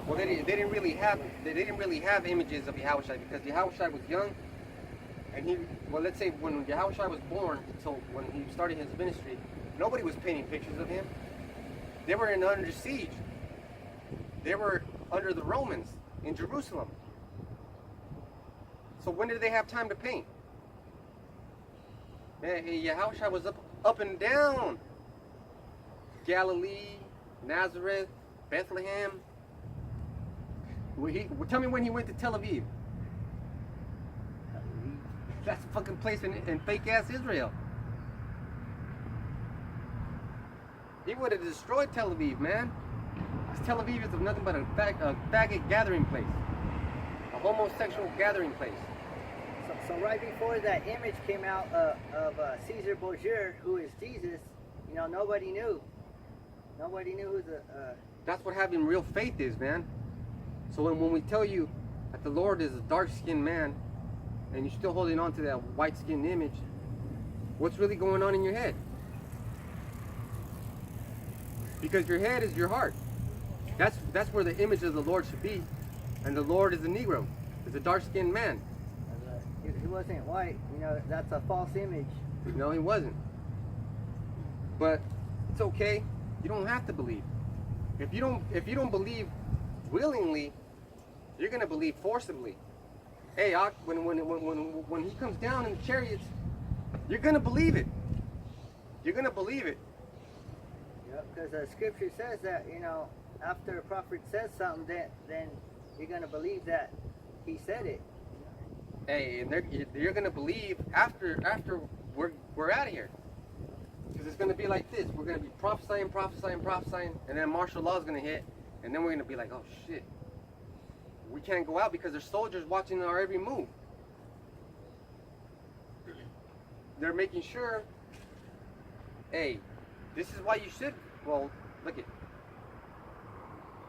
Well, they didn't really have images of Yahushua because Yahushua was young, and well, let's say when Yahushua was born until when he started his ministry, nobody was painting pictures of him. They were under siege. They were under the Romans in Jerusalem. So when did they have time to paint? Man, Yahushua was up and down. Galilee, Nazareth, Bethlehem. Tell me when he went to Tel Aviv. That's a fucking place in fake ass Israel. He would have destroyed Tel Aviv, man. Because Tel Aviv is nothing but a faggot gathering place. A homosexual gathering place. So right before that image came out of Caesar Borgia, who is Jesus, you know, nobody knew. Nobody knew who the... That's what having real faith is, man. So when we tell you that the Lord is a dark-skinned man, and you're still holding on to that white-skinned image, what's really going on in your head? Because your head is your heart. That's where the image of the Lord should be. And the Lord is a Negro, is a dark-skinned man. He wasn't white, you know, that's a false image. No, he wasn't. But it's okay. You don't have to believe. If you don't believe willingly, you're gonna believe forcibly. Hey, when he comes down in the chariots, you're gonna believe it. You're gonna believe it. Yep, because the scripture says that, you know, after a prophet says something, then you're gonna believe that he said it. Hey, and you're gonna believe after we're out of here. Because it's gonna be like this. We're gonna be prophesying, and then martial law is gonna hit, and then we're gonna be like, oh shit. We can't go out because there's soldiers watching our every move. They're making sure, hey, this is why you should, well, look it.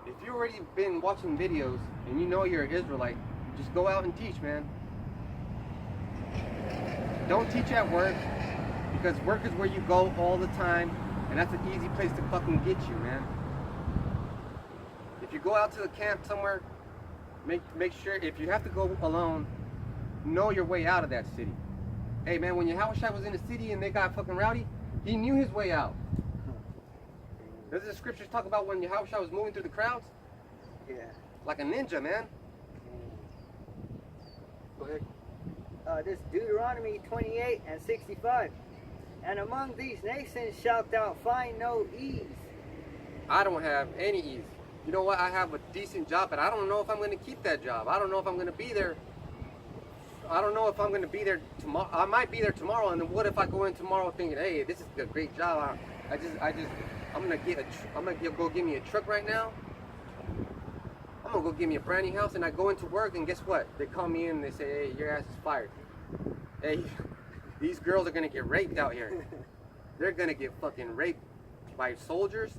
If you've already been watching videos and you know you're an Israelite, just go out and teach, man. Don't teach at work, because work is where you go all the time, and that's an easy place to fucking get you, man. If you go out to the camp somewhere, make sure, if you have to go alone, know your way out of that city. Hey man, when Yahushua was in the city and they got fucking rowdy, he knew his way out. Doesn't the scriptures talk about when Yahushua was moving through the crowds? Yeah. Like a ninja, man. Go ahead. This Deuteronomy 28 and 65. And among these nations shalt thou find no ease. I don't have any ease. You know what? I have a decent job, but I don't know if I'm going to keep that job. I don't know if I'm going to be there. I don't know if I'm going to be there tomorrow. I might be there tomorrow, and then what if I go in tomorrow thinking, hey, this is a great job. I'm gonna go get me a truck right now. I'm gonna go get me a brand new house, and I go into work, and guess what? They call me in and they say, hey, your ass is fired. Hey, these girls are gonna get raped out here. They're gonna get fucking raped by soldiers.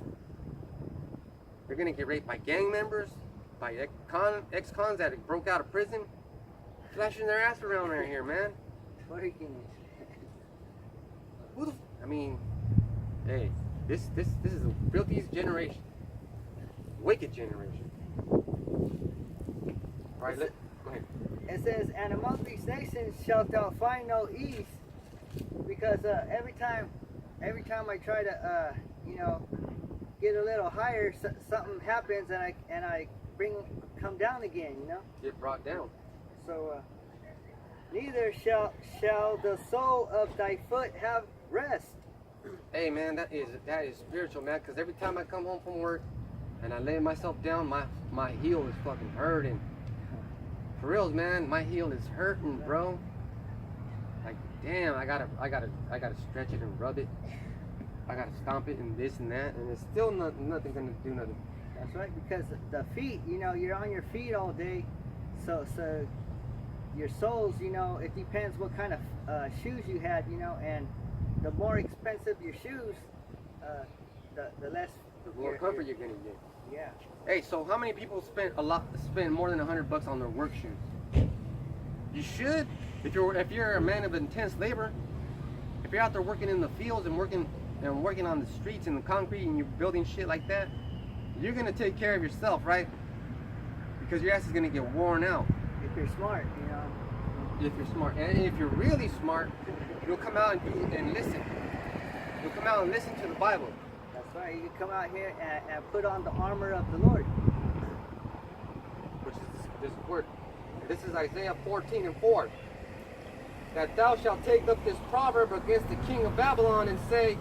They're gonna get raped by gang members, by ex-cons that broke out of prison, flashing their ass around right here, man. I mean, hey, this is the filthiest generation, wicked generation. All right, go ahead. It says, and among these nations shalt thou find no ease, because every time I try to you know, get a little higher, something happens, and I come down again, you know. Get brought down. So neither shall the sole of thy foot have rest. Hey man, that is spiritual, man. Because every time I come home from work and I lay myself down, my heel is fucking hurting. For reals, man, my heel is hurting, bro. Like, damn, I gotta stretch it and rub it. I gotta stomp it and this and that, and it's still nothing gonna do nothing. That's right, because the feet, you know, you're on your feet all day, so your soles, you know, it depends what kind of shoes you had, you know, and the more expensive your shoes, the less, the more comfort you're gonna get. Yeah. Hey, so how many people spend more than $100 on their work shoes? You should, if you're a man of intense labor, if you're out there working in the fields and working on the streets and the concrete and you're building shit like that, you're gonna take care of yourself, right? because your ass is gonna get worn out. If you're smart, you know. If you're smart, and if you're really smart, you'll come out and listen. You'll come out and listen to the Bible. That's right. You can come out here and put on the armor of the Lord. Which is this word. This is Isaiah 14:4. That thou shalt take up this proverb against the king of Babylon and say,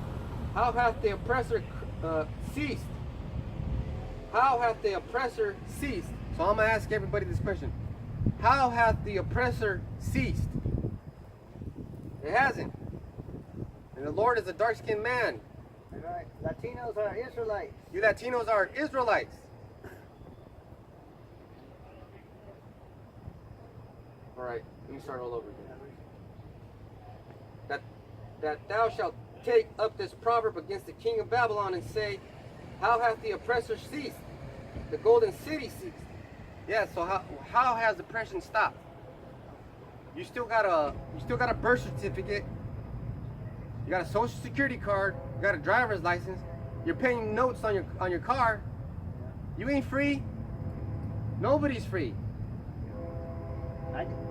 how hath the oppressor ceased? How hath the oppressor ceased? So I'm going to ask everybody this question. How hath the oppressor ceased? It hasn't. And the Lord is a dark-skinned man. That's right. Latinos are Israelites. You Latinos are Israelites. All right, let me start all over again. That thou shalt take up this proverb against the king of Babylon and say, how hath the oppressor ceased? The golden city ceased. Yeah, so how has oppression stopped? You still got a birth certificate. You got a social security card. You got a driver's license. You're paying notes on your car. You ain't free. Nobody's free.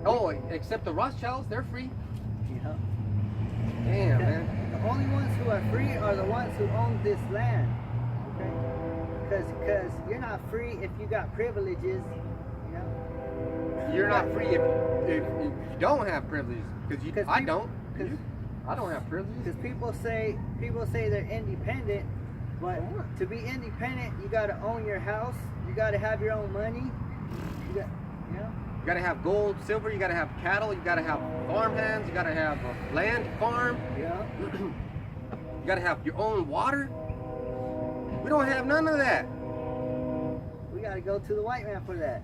Oh, except the Rothschilds, they're free. Yeah. Damn, man. The only ones who are free are the ones who own this land. Okay? Because you're not free if you got privileges. You know? You're not free if you don't have privileges. I don't. I don't have privileges. Because people say they're independent, but to be independent, you got to own your house. You got to have your own money. You know. You gotta have gold, silver, you gotta have cattle, you gotta have farmhands, you gotta have a land farm. Yeah. You gotta have your own water. We don't have none of that. We gotta go to the white man for that.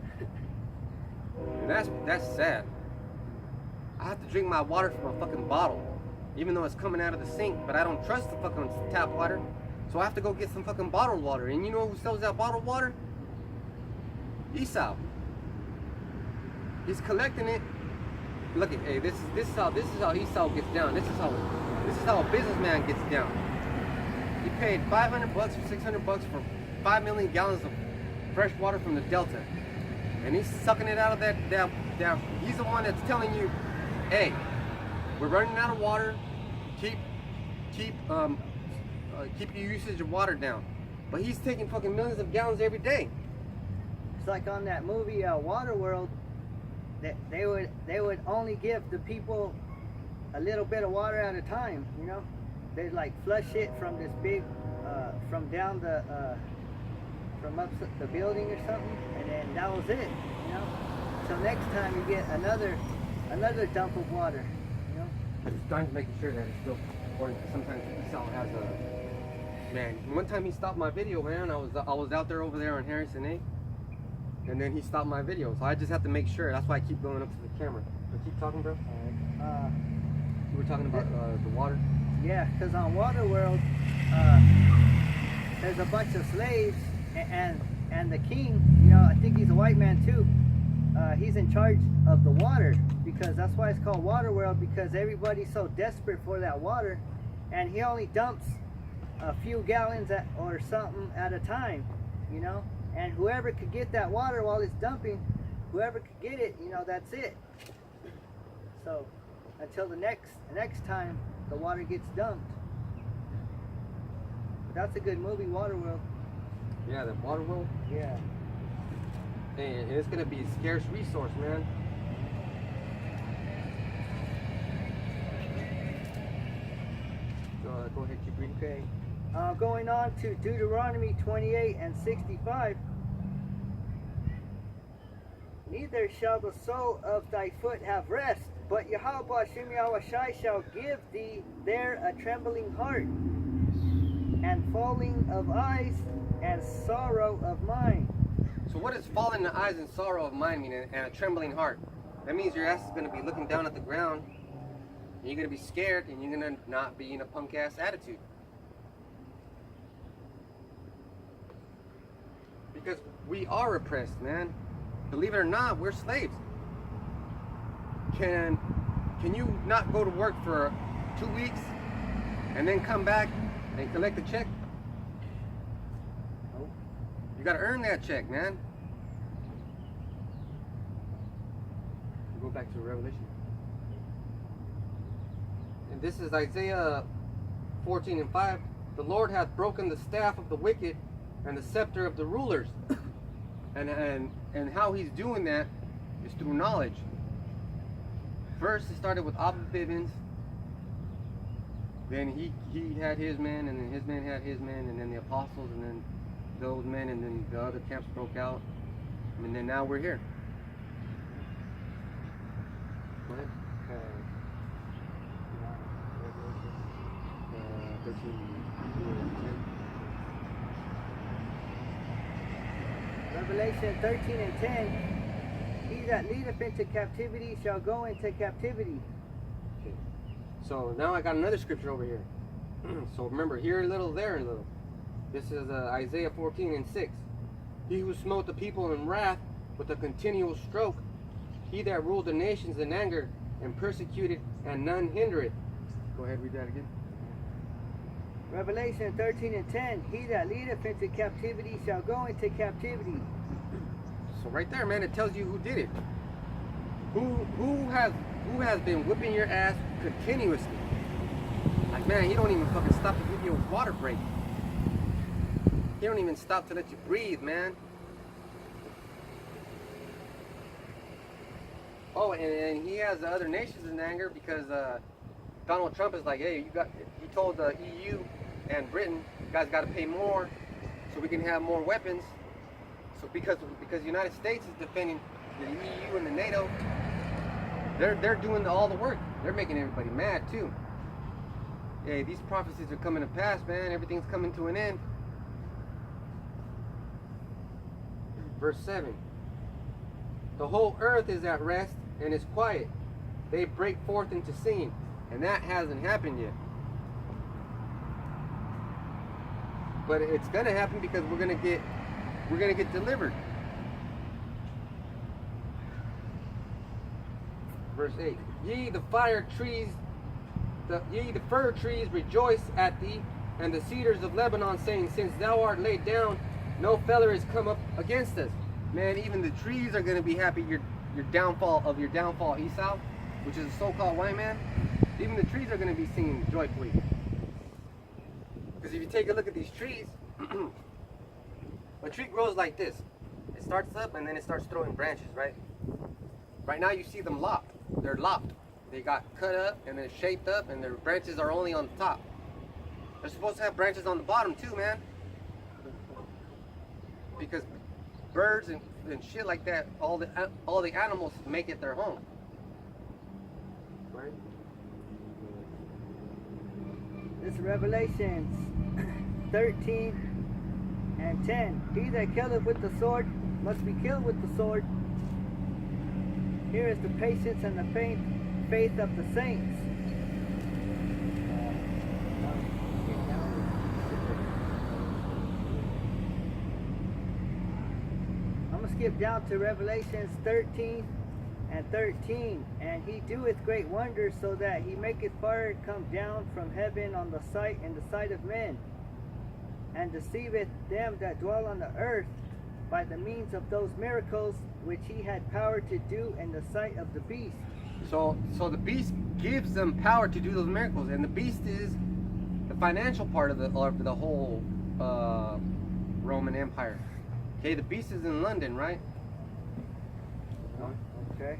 And that's sad. I have to drink my water from a fucking bottle, even though it's coming out of the sink, but I don't trust the fucking tap water. So I have to go get some fucking bottled water. And you know who sells that bottled water? Esau. He's collecting it. Look at, hey, this is how Esau gets down. This is how a businessman gets down. He paid $500 or $600 for 5 million gallons of fresh water from the Delta, and he's sucking it out of that. He's the one that's telling you, hey, we're running out of water. Keep your usage of water down. But he's taking fucking millions of gallons every day. It's like on that movie Waterworld. They would only give the people a little bit of water at a time, you know. They'd like flush it from this big, from down from up the building or something, and then that was it, you know. So next time you get another dump of water, you know. Just trying to make sure that it's still recording. Sometimes Esau has a man. One time he stopped my video, man. I was out there over there on Harrison A. And then he stopped my video, so I just have to make sure. That's why I keep going up to the camera. So keep talking, bro. You were talking about the water? Yeah, because on Waterworld, there's a bunch of slaves, and the king, you know, I think he's a white man too. He's in charge of the water, because that's why it's called Waterworld, because everybody's so desperate for that water, and he only dumps a few gallons or something at a time, you know. And whoever could get that water while it's dumping, whoever could get it, you know, that's it. So until the next time the water gets dumped. But that's a good movie, Waterworld. Yeah, the Waterworld. Yeah. And it's gonna be a scarce resource, man. Go ahead, keep reading. Okay. Going on to Deuteronomy 28 and 65. Neither shall the sole of thy foot have rest, but Yahweh Shem Yahushai shall give thee there a trembling heart, and falling of eyes, and sorrow of mind. So what does falling in the eyes and sorrow of mind mean, and a trembling heart? That means your ass is going to be looking down at the ground, and you're going to be scared, and you're going to not be in a punk ass attitude. Because we are oppressed, man. Believe it or not, we're slaves. Can you not go to work for 2 weeks and then come back and collect the check? Nope. You gotta earn that check, man. back to Revelation. And this is Isaiah 14:5. The Lord hath broken the staff of the wicked and the scepter of the rulers. And how he's doing that is through knowledge. First it started with Abba Bivens. Then he had his men, and then his men had his men, and then the apostles, and then those men, and then the other camps broke out. And then now we're here. Go ahead. 13. Revelation 13 and 10. He that leadeth into captivity shall go into captivity. Okay. So now I got another scripture over here. So remember, here a little, there a little. This is Isaiah 14:6. He who smote the people in wrath with a continual stroke, he that ruled the nations in anger and persecuted, and none hindereth. Go ahead, read that again. Revelation 13 and 10. He that leadeth into captivity shall go into captivity. So right there, man, it tells you who did it. Who has been whipping your ass continuously? Like, man, he don't even fucking stop to give you a water break. He don't even stop to let you breathe, man. Oh, and he has the other nations in anger because Donald Trump is like, hey, he told the EU and Britain, you guys got to pay more so we can have more weapons. So because the United States is defending the EU and the NATO, they're doing all the work. They're making everybody mad too. Hey, these prophecies are coming to pass, man. Everything's coming to an end. Verse 7. The whole earth is at rest and is quiet. They break forth into singing, and that hasn't happened yet. But it's gonna happen because we're gonna get delivered. Verse 8. Ye the fire trees, ye the fir trees rejoice at thee, and the cedars of Lebanon, saying, since thou art laid down, no feller is come up against us. Man, even the trees are gonna be happy your downfall, Esau, which is a so-called white man. Even the trees are gonna be singing joyfully. Because if you take a look at these trees, a tree grows like this. It starts up and then it starts throwing branches, right? Right now you see them lopped. They're lopped. They got cut up and then shaped up, and their branches are only on the top. They're supposed to have branches on the bottom too, man. Because birds and shit like that, all the animals make it their home. Right? This is Revelations 13 and 10. He that killeth with the sword must be killed with the sword. Here is the patience and the faith of the saints. I'm going to skip down to Revelations 13 and 13. And he doeth great wonders, so that he maketh fire come down from heaven on the sight in the sight of men, and deceiveth them that dwell on the earth by the means of those miracles which he had power to do in the sight of the beast. So the beast gives them power to do those miracles, and the beast is the financial part of the whole Roman Empire. Okay, the beast is in London, right? Okay.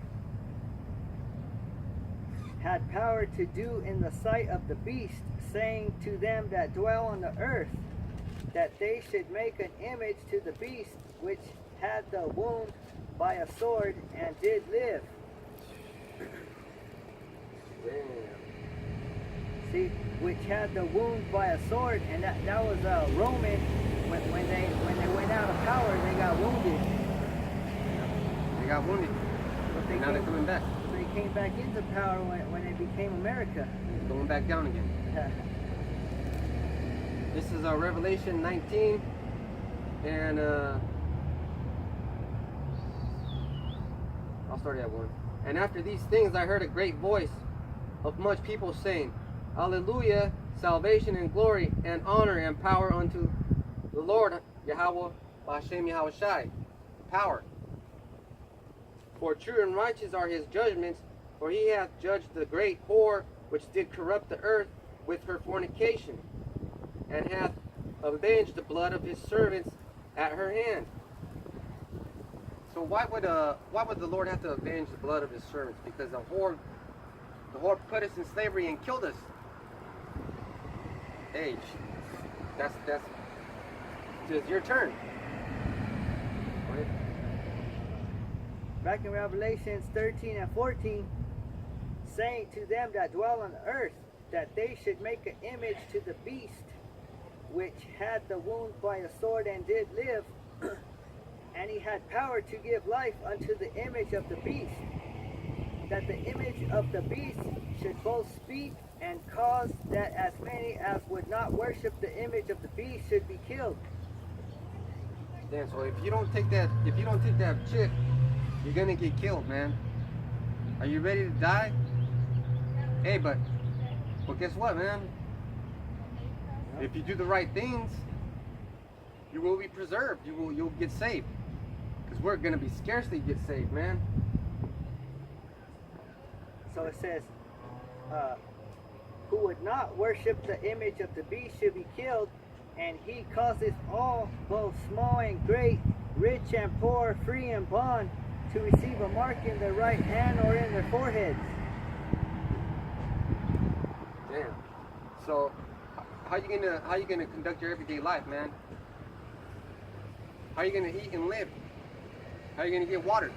Had power to do in the sight of the beast, saying to them that dwell on the earth, that they should make an image to the beast, which had the wound by a sword and did live. Damn. See, which had the wound by a sword, and that was a Roman. When they went out of power, they got wounded. They got wounded. But Now they're coming back. They came back into power when they became America. It's going back down again. This is Revelation 19, and I'll start at 1. And after these things I heard a great voice of much people saying, Hallelujah, salvation and glory and honor and power unto the Lord Yahweh, Hashem Yahweh Shai. Power. For true and righteous are his judgments, for he hath judged the great whore which did corrupt the earth with her fornication, and hath avenged the blood of his servants at her hand. So why would the Lord have to avenge the blood of his servants? Because the whore put us in slavery and killed us. Hey, that's it's your turn. Go ahead. Back in Revelations 13 and 14, saying to them that dwell on the earth, that they should make an image to the beast, which had the wound by a sword and did live, and he had power to give life unto the image of the beast, that the image of the beast should both speak and cause that as many as would not worship the image of the beast should be killed. Damn, so if you don't take that chip, you're gonna get killed, man. Are you ready to die? Hey, but guess what, man? If you do the right things, you will be preserved. You'll get saved. Because we're gonna be scarcely get saved, man. So it says, who would not worship the image of the beast should be killed, and he causeth all, both small and great, rich and poor, free and bond, to receive a mark in their right hand or in their foreheads. Damn. So how you gonna conduct your everyday life, man? How you gonna eat and live? How you gonna get water?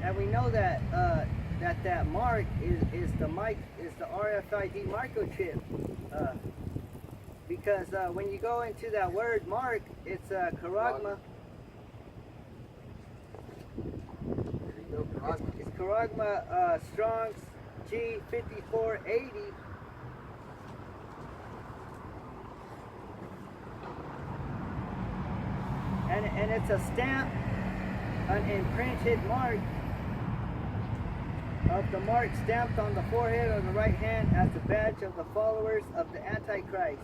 And we know that that mark is the RFID microchip, because when you go into that word mark, it's charagma. It's charagma Strong's G5480. And it's a stamp, an imprinted mark of the mark stamped on the forehead or the right hand as the badge of the followers of the Antichrist,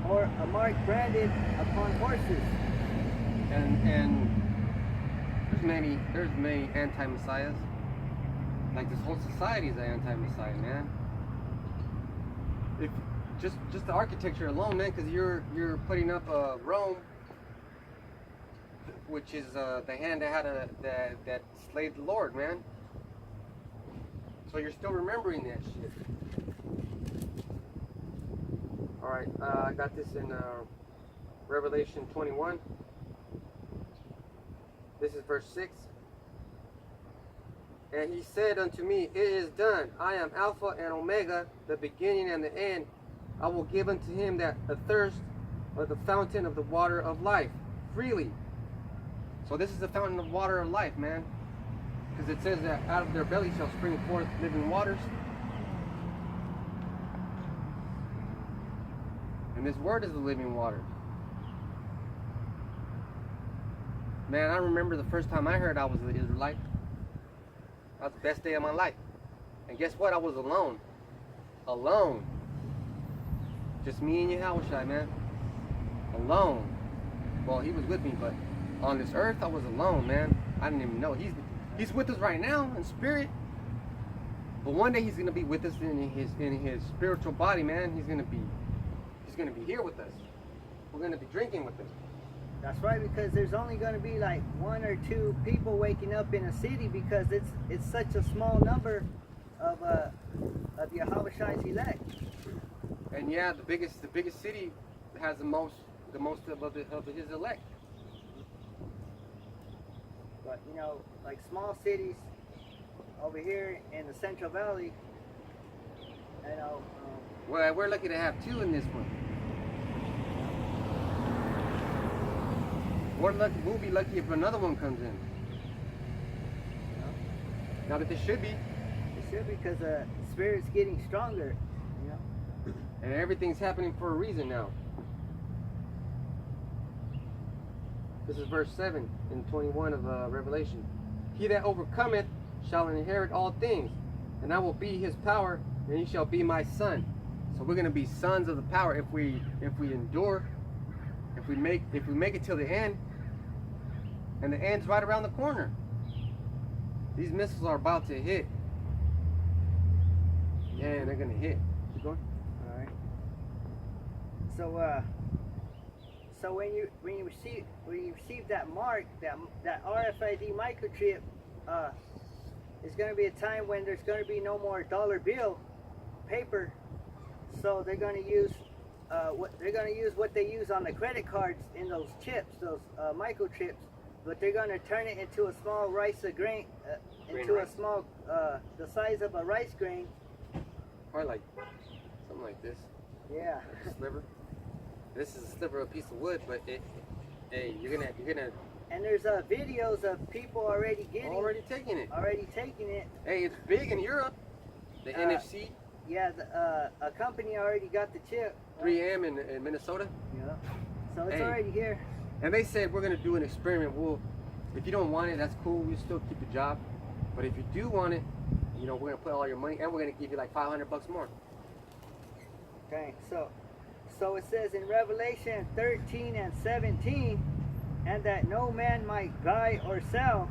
or a mark branded upon horses. And there's many anti-messiahs. Like this whole society is an anti-messiah, man. If just the architecture alone, man, because you're putting up Rome, which is the hand that slayed the Lord, man. So you're still remembering that shit. All right, I got this in Revelation 21. This is verse 6. And he said unto me, it is done. I am Alpha and Omega, the beginning and the end. I will give unto him that athirst of the fountain of the water of life freely. So this is the fountain of water of life, man. Because it says that out of their belly shall spring forth living waters. And this word is the living water. Man, I remember the first time I heard I was an Israelite. That was the best day of my life. And guess what? I was alone. Alone. Just me and Yahushua, man. Alone. Well, he was with me, but on this earth, I was alone, man. I didn't even know. He's with us right now in spirit. But one day he's gonna be with us in his spiritual body, man. He's gonna be here with us. We're gonna be drinking with him. That's right, because there's only going to be like 1 or 2 people waking up in a city, because it's such a small number of Yahweh's elect. And yeah, the biggest city has the most of his elect. But you know, like small cities over here in the Central Valley, you know. Well, we're lucky to have 2 in this one. We'll be lucky if another one comes in. Now that this should be. It should be, because the spirit's getting stronger, you know. And everything's happening for a reason now. This is verse 7 in 21 of Revelation. He that overcometh shall inherit all things, and I will be his power, and he shall be my son. So we're gonna be sons of the power if we endure, if we make it till the end, and the end's right around the corner. These missiles are about to hit. Yeah, they're gonna hit. Keep going. All right. So when you receive that mark, that RFID microchip, it's going to be a time when there's going to be no more dollar bill paper. So they're going to use what they use on the credit cards in those chips, those microchips. But they're going to turn it into a small rice grain, into a small, the size of a rice grain. Probably like something like this. Yeah. Like a sliver. This is a sliver of a piece of wood, but hey, you're gonna. And there's videos of people already taking it. Already taking it. Hey, it's big in Europe. The NFC. Yeah, a company already got the chip. 3M in Minnesota. Yeah. So it's already here. And they said we're gonna do an experiment. If you don't want it, that's cool. We'll still keep your job. But if you do want it, we're gonna put all your money, and we're gonna give you like $500 more. Okay, so it says in Revelation 13 and 17, and that no man might buy or sell,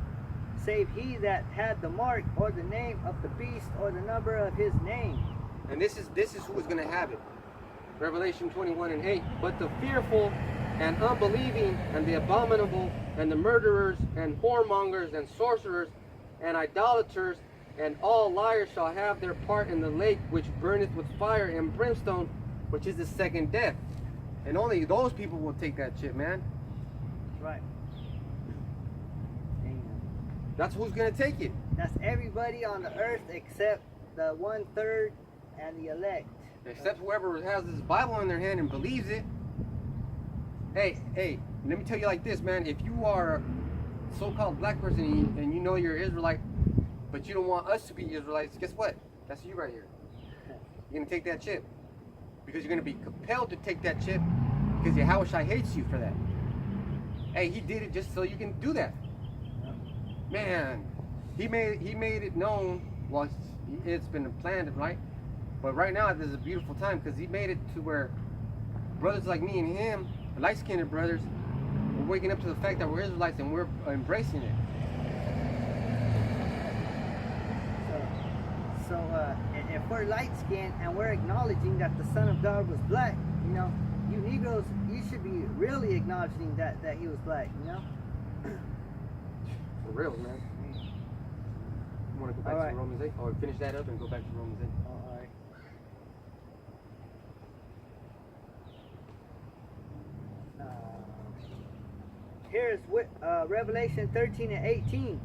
save he that had the mark or the name of the beast or the number of his name. And this is who is gonna have it. Revelation 21 and 8. But the fearful and unbelieving and the abominable and the murderers and whoremongers and sorcerers and idolaters and all liars shall have their part in the lake which burneth with fire and brimstone, which is the second death. And only those people will take that chip, man. Right. Amen. That's who's gonna take it. That's everybody on the earth except the 1/3 and the elect. Except whoever has this Bible in their hand and believes it. Hey, let me tell you like this, man. If you are a so-called black person and you know you're Israelite, but you don't want us to be Israelites, guess what? That's you right here. You're gonna take that chip. Because you're gonna be compelled to take that chip because Yahushua hates you for that. Hey, he did it just so you can do that. Man, he made it known. Well, it's been planned, right? But right now, this is a beautiful time because he made it to where brothers like me and him, light-skinned brothers, we're waking up to the fact that we're Israelites and we're embracing it. So if we're light-skinned and we're acknowledging that the Son of God was black, you Negroes, you should be really acknowledging that he was black, For real, man. You want to go back to Romans 8? Or finish that up and go back to Romans 8? All right. Here's Revelation 13 and 18.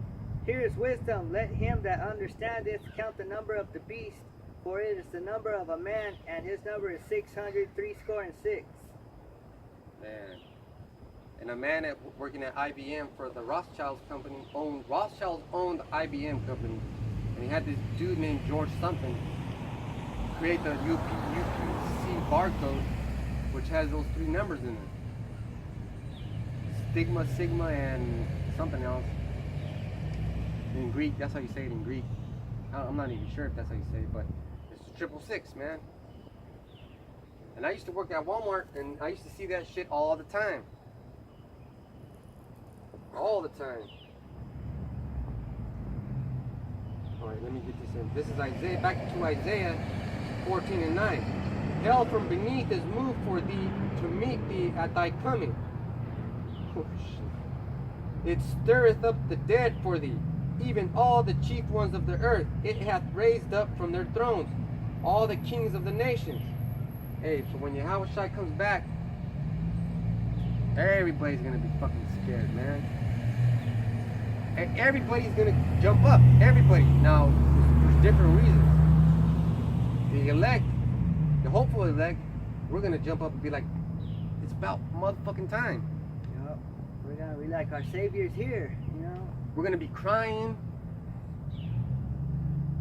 Here is wisdom. Let him that understandeth count the number of the beast, for it is the number of a man, and his number is 666. Man. And a man working at IBM for the Rothschilds company owned the IBM company, and he had this dude named George something create the UPC barcode, which has those 3 numbers in it. Stigma, sigma, and something else. In Greek, that's how you say it in Greek. I'm not even sure if that's how you say it, but it's 666, man. And I used to work at Walmart, and I used to see that shit all the time. All the time. Alright, let me get this in. This is Isaiah, back to Isaiah 14 and 9. Hell from beneath is moved for thee to meet thee at thy coming. Oh, shit. It stirreth up the dead for thee, even all the chief ones of the earth. It hath raised up from their thrones all the kings of the nations. Hey, so when Yahushua comes back, everybody's gonna be fucking scared, man. And everybody's gonna jump up. Everybody. Now, there's different reasons. The elect, the hopeful elect, we're gonna jump up and be like, it's about motherfucking time. Yep. We're gonna be like, our Savior's here, We're gonna be crying.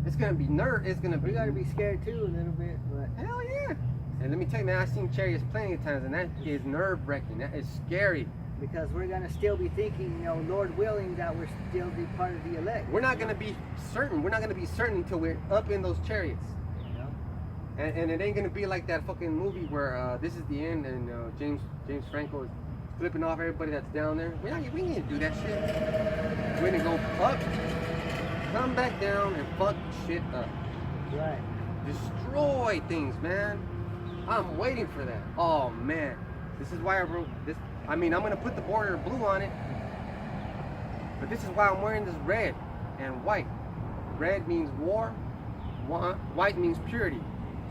It's gonna be It's gonna be. We gotta be scared too a little bit, but hell yeah. And let me tell you, man, I've seen chariots plenty of times, and that is nerve-wracking. That is scary. Because we're gonna still be thinking, you know, Lord willing, that we're still be part of the elect. We're not gonna be certain. We're not gonna be certain until we're up in those chariots. You know? And it ain't gonna be like that fucking movie where this is the end and James Franco is flipping off everybody that's down there. We ain't gonna do that shit. We're gonna go up, come back down, and fuck shit up. Right. Destroy things, man. I'm waiting for that. Oh man, this is why I wrote this. I mean, I'm gonna put the border blue on it, but this is why I'm wearing this red and white. Red means war, white means purity.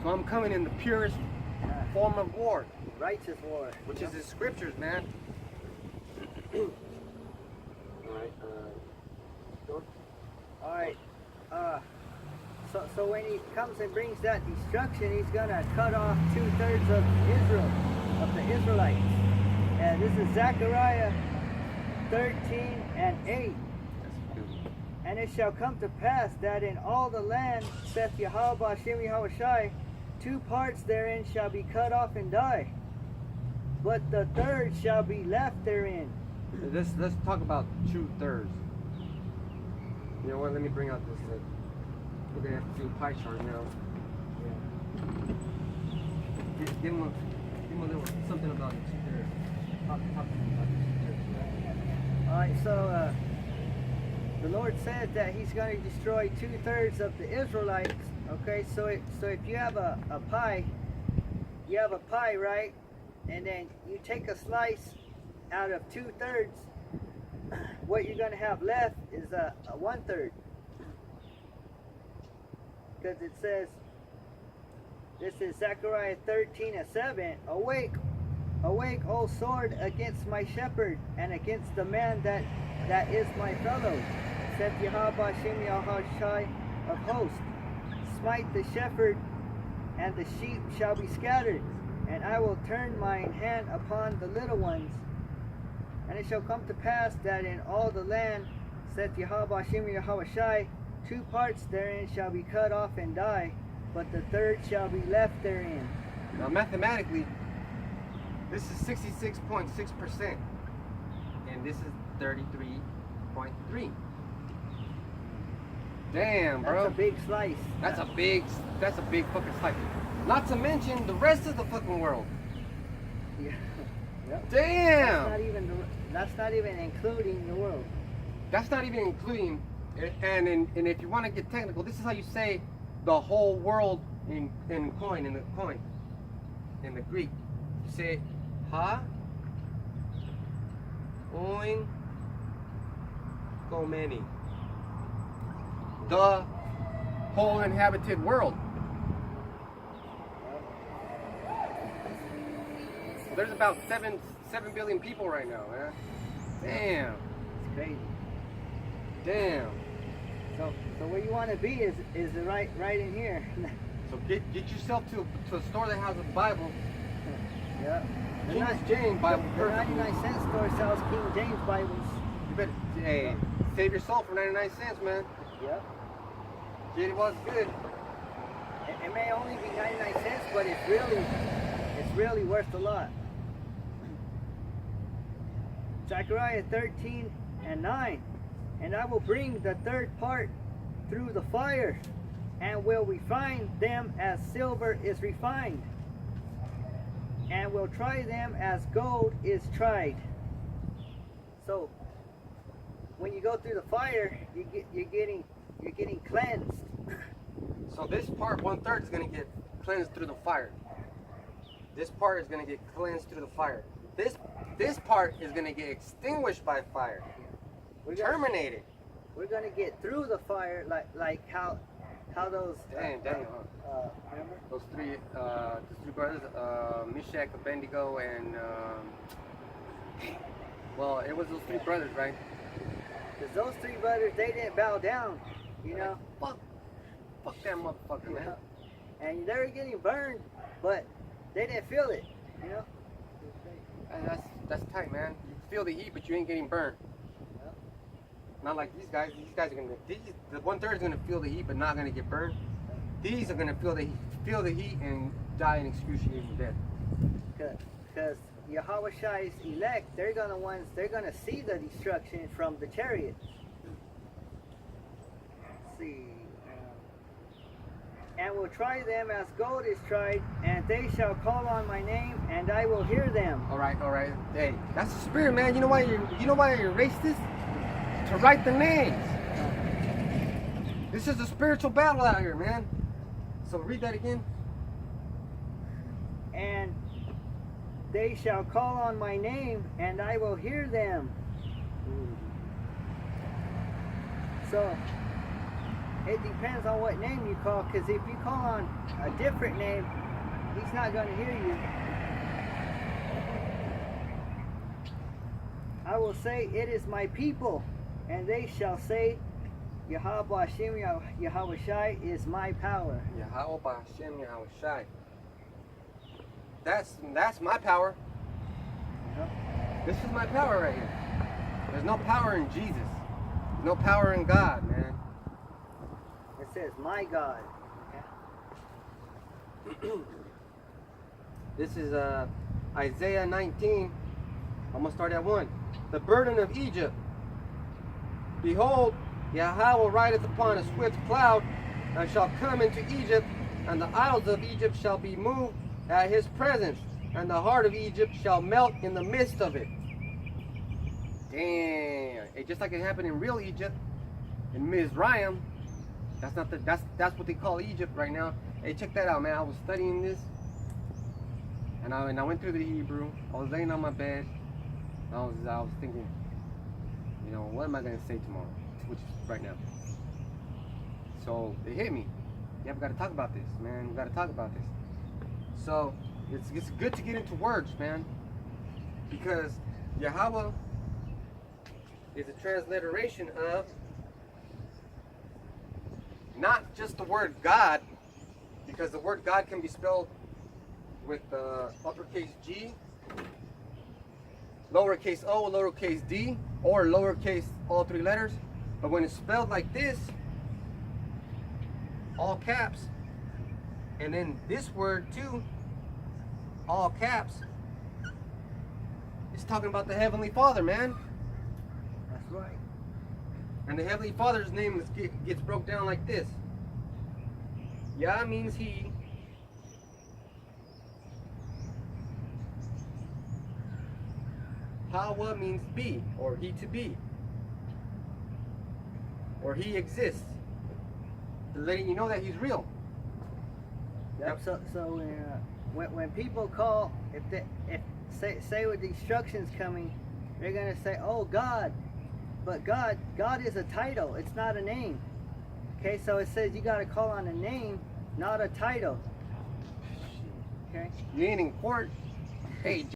So I'm coming in the purest form of war, Righteous war. which is the scriptures, man. Alright. So when he comes and brings that destruction, he's gonna cut off 2/3 of Israel, of the Israelites. And this is Zechariah 13 and 8. And it shall come to pass that in all the land, saith Yahweh Hashem Yahushai, 2 parts therein shall be cut off and die, but the third shall be left therein. Let's talk about 2/3. You know what? Let me bring out this. We're gonna have to do a pie chart now. Give him a little something about 2/3. Talk about 2/3. Alright, so the Lord said that he's going to destroy 2/3 of the Israelites. Okay, so if you have a pie, right? And then you take a slice out of 2/3, what you're going to have left is a 1/3. Because it says, this is Zechariah 13 and 7, Awake, O sword, against my shepherd, and against the man that is my fellow, saith Yahweh Hashem Yahushai of hosts. Smite the shepherd, and the sheep shall be scattered, and I will turn mine hand upon the little ones. And it shall come to pass that in all the land, saith Yahweh Hashem Yahushai, 2 parts therein shall be cut off and die, but the third shall be left therein. Now mathematically, this is 66.6%, and this is 33.3. Damn, bro. That's a big slice. That's a big fucking slice. Not to mention the rest of the fucking world. Yeah. Yep. Damn. That's not even including the world. That's not even including, and if you want to get technical, this is how you say the whole world in the coin, in the Greek. You say ha oin komeni. The whole inhabited world. There's about 7 billion people right now, man. Damn. It's crazy. Damn. So where you want to be is right in here. So get yourself to a store that has a Bible. Yeah. King James Bible. The 99-cent store sells King James Bibles. You better, hey, save your soul for 99 cents, man. Yep. Get it while it's good. It may only be 99 cents, but it's really worth a lot. Zechariah 13 and 9. And I will bring the third part through the fire, and will refine them as silver is refined, and will try them as gold is tried. So when you go through the fire, you're getting cleansed. So this part, 1/3, is gonna get cleansed through the fire. This part is gonna get cleansed through the fire. This part is gonna get extinguished by fire. Terminated. We're gonna get through the fire, like how those. Damn. Remember? Those three brothers, Meshach, Abednego, and well, it was those 3 brothers, right? Because those 3 brothers, they didn't bow down, you know. Fuck that motherfucker, man. And they were getting burned, but they didn't feel it, you know. That's tight, man. You feel the heat, but you ain't getting burned. Yeah. Not like these guys. These guys are gonna. The 1/3 is gonna feel the heat, but not gonna get burned. These are gonna feel the heat and die an excruciating death. Because Yahweh Shai's elect, they're gonna see the destruction from the chariot. Let's see. And will try them as gold is tried, and they shall call on my name, and I will hear them. All right. Hey, that's the spirit, man. You know why you erased this? To write the names. This is a spiritual battle out here, man. So read that again. And they shall call on my name, and I will hear them. So it depends on what name you call, because if you call on a different name, he's not going to hear you. I will say, it is my people, and they shall say, Yahweh Hashem Yahweh Shai is my power. Yahweh Hashem Yahweh Shai. That's my power. Yep. This is my power right here. There's no power in Jesus. There's no power in God, man. It says, my God. This is Isaiah 19. I'm going to start at 1. The burden of Egypt. Behold, Yahweh rideth upon a swift cloud, and shall come into Egypt, and the idols of Egypt shall be moved at his presence, and the heart of Egypt shall melt in the midst of it. Damn. Hey, just like it happened in real Egypt, in Mizraim. That's what they call Egypt right now. Hey, check that out, man. I was studying this, and I went through the Hebrew. I was laying on my bed. I was thinking, you know, what am I gonna say tomorrow? Which is right now. So it hit me. Yeah, we gotta talk about this, man. We gotta talk about this. So it's good to get into words, man, because Yahweh is a transliteration of not just the word God, because the word God can be spelled with uppercase G, lowercase o, lowercase d, or lowercase all three letters. But when it's spelled like this, all caps, and then this word too, all caps, it's talking about the Heavenly Father, man. That's right. And the Heavenly Father's name gets broke down like this. Yah means he. Hawa means be, or he to be. Or he exists. Letting you know that he's real. Yep. So when people call, say with destruction's coming, they're gonna say, "Oh God," but God is a title. It's not a name. Okay, so it says you gotta call on a name, not a title. Okay. You ain't in court. Hey.